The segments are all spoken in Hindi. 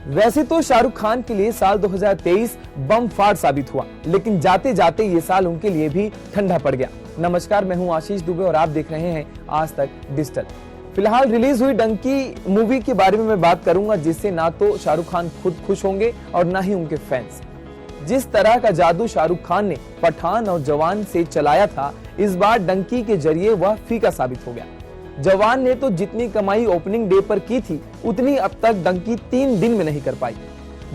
वैसे तो शाहरुख खान के लिए साल 2023 बम फाड़ साबित हुआ, लेकिन जाते जाते ये साल उनके लिए भी ठंडा पड़ गया। नमस्कार, मैं हूं आशीष दुबे और आप देख रहे हैं आज तक डिजिटल। फिलहाल रिलीज हुई डंकी मूवी के बारे में मैं बात करूंगा, जिससे ना तो शाहरुख खान खुद खुश होंगे और ना ही उनके फैंस। जिस तरह का जादू शाहरुख खान ने पठान और जवान से चलाया था, इस बार डंकी के जरिए वह फीका साबित हो गया। जवान ने तो जितनी कमाई ओपनिंग डे पर की थी, उतनी अब तक डंकी 3 दिन में नहीं कर पाई।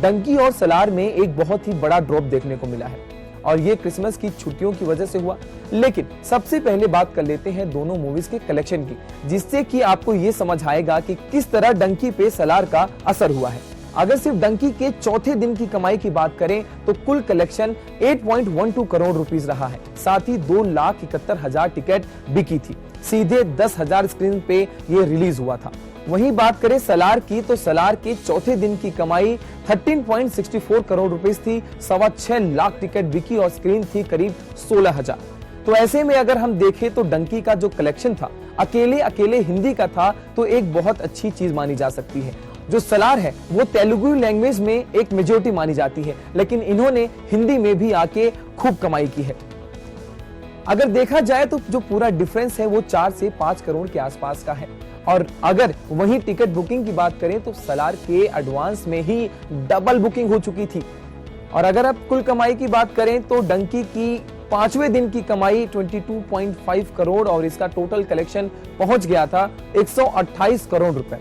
डंकी और सलार में एक बहुत ही बड़ा ड्रॉप देखने को मिला है और ये क्रिसमस की छुट्टियों की वजह से हुआ। लेकिन सबसे पहले बात कर लेते हैं दोनों मूवीज के कलेक्शन की, जिससे कि आपको ये समझ आएगा कि किस तरह डंकी पे सलार का असर हुआ है। अगर सिर्फ डंकी के चौथे दिन की कमाई की बात करें तो कुल कलेक्शन 8.12 करोड़ रुपीस रहा है। साथ ही 2,71,000 टिकट बिकी थी। सीधे 10,000 स्क्रीन पे ये रिलीज हुआ था। वहीं बात करें सलार की, तो सलार के चौथे दिन की कमाई 13.64 करोड़ रुपीस थी। 6.25 लाख टिकट बिकी और स्क्रीन थी करीब 16,000। तो ऐसे में अगर हम देखें तो डंकी का जो कलेक्शन था अकेले हिंदी का था, तो एक बहुत अच्छी चीज मानी जा सकती है। जो सलार है वो तेलुगु लैंग्वेज में एक मेजोरिटी मानी जाती है, लेकिन इन्होंने हिंदी में भी आके खूब कमाई की है। अगर देखा जाए तो जो पूरा डिफरेंस है वो 4 से 5 करोड़ के आसपास का है। और अगर वही टिकट बुकिंग की बात करें तो सलार के एडवांस में ही डबल बुकिंग हो चुकी थी। और अगर आप कुल कमाई की बात करें तो डंकी की 5वें दिन की कमाई 22.5 करोड़ और इसका टोटल कलेक्शन पहुंच गया था 128 करोड़ रुपए।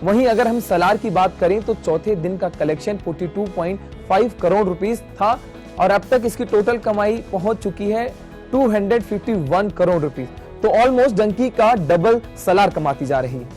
वहीं अगर हम सलार की बात करें तो चौथे दिन का कलेक्शन 42.5 करोड़ रुपीस था और अब तक इसकी टोटल कमाई पहुंच चुकी है 251 करोड़ रुपीस। तो ऑलमोस्ट डंकी का डबल सलार कमाती जा रही है।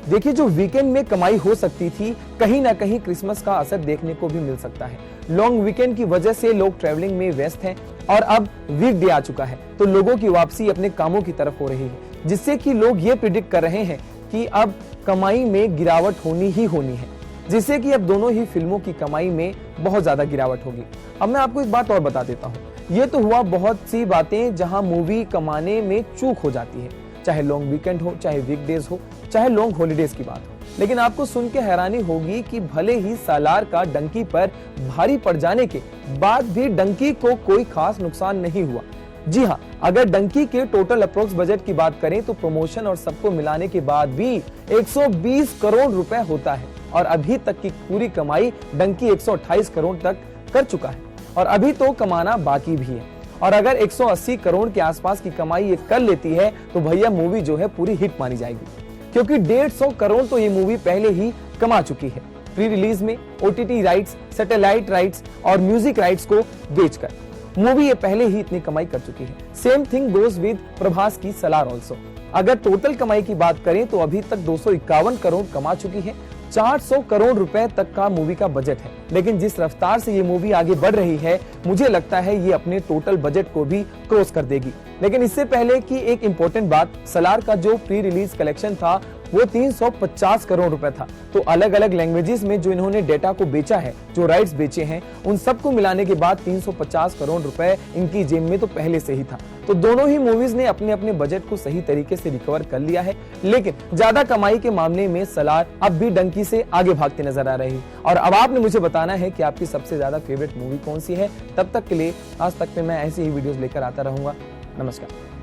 देखिए, जो वीकेंड में कमाई हो सकती थी, कहीं ना कहीं क्रिसमस का असर देखने को भी मिल सकता है। लॉन्ग वीकेंड की वजह से लोग ट्रैवलिंग में व्यस्त हैं और अब वीकडे आ चुका है, तो लोगों की वापसी अपने कामों की तरफ हो रही है, जिससे कि लोग ये प्रिडिक्ट कर रहे हैं कि अब कमाई में गिरावट होनी ही होनी है, जिससे कि अब दोनों ही फिल्मों की कमाई में बहुत ज्यादा गिरावट होगी। अब मैं आपको एक बात और बता देता हूँ। ये तो हुआ बहुत सी बातें जहां मूवी कमाने में चूक हो जाती है, चाहे लॉन्ग वीकेंड हो, चाहे वीकडेज हो, चाहे लॉन्ग हॉलीडेज की बात हो। लेकिन आपको सुन के हैरानी होगी कि भले ही सालार का डंकी पर भारी पड़ जाने के बाद भी डंकी को कोई खास नुकसान नहीं हुआ। जी हाँ, अगर डंकी के टोटल अप्रोक्स बजट की बात करें तो प्रमोशन और सबको मिलाने के बाद भी 120 करोड़ रुपए होता है और अभी तक की पूरी कमाई डंकी 128 करोड़ तक कर चुका है और अभी तो कमाना बाकी भी है। और अगर 180 करोड़ के आसपास की कमाई ये कर लेती है तो भैया मूवी जो है पूरी हिट मानी जाएगी, क्योंकि 150 करोड़ तो ये मूवी पहले ही कमा चुकी है प्री रिलीज में, OTT राइट्स, सैटेलाइट राइट्स और म्यूजिक राइट्स को बेचकर। मूवी ये पहले ही इतनी कमाई कर चुकी है। Same thing goes with Prabhas की सलार ऑल्सो। अगर टोटल कमाई की बात करें तो अभी तक 251 करोड़ कमा चुकी है। 400 करोड़ रुपए तक का मूवी का बजट है, लेकिन जिस रफ्तार से ये मूवी आगे बढ़ रही है, मुझे लगता है ये अपने टोटल बजट को भी क्रॉस कर देगी। लेकिन इससे पहले की एक इंपॉर्टेंट बात, सलार का जो प्री रिलीज कलेक्शन था वो 350 करोड़ रुपए था। तो अलग अलग लैंग्वेजेस में जो इन्होंने डेटा को बेचा है, जो राइट्स बेचे हैं, उन सबको मिलाने के बाद 350 करोड़ रुपए इनकी जेब में तो पहले से ही था। तो दोनों ही मूवीज ने अपने अपने बजट को सही तरीके से रिकवर कर लिया है, लेकिन ज्यादा कमाई के मामले में सलार अब भी डंकी से आगे भागते नजर आ रही है। और अब आपने मुझे बताना है कि आपकी सबसे ज्यादा फेवरेट मूवी कौन सी है। तब तक के लिए आज तक में मैं ऐसी ही वीडियोस लेकर आता रहूंगा। नमस्कार।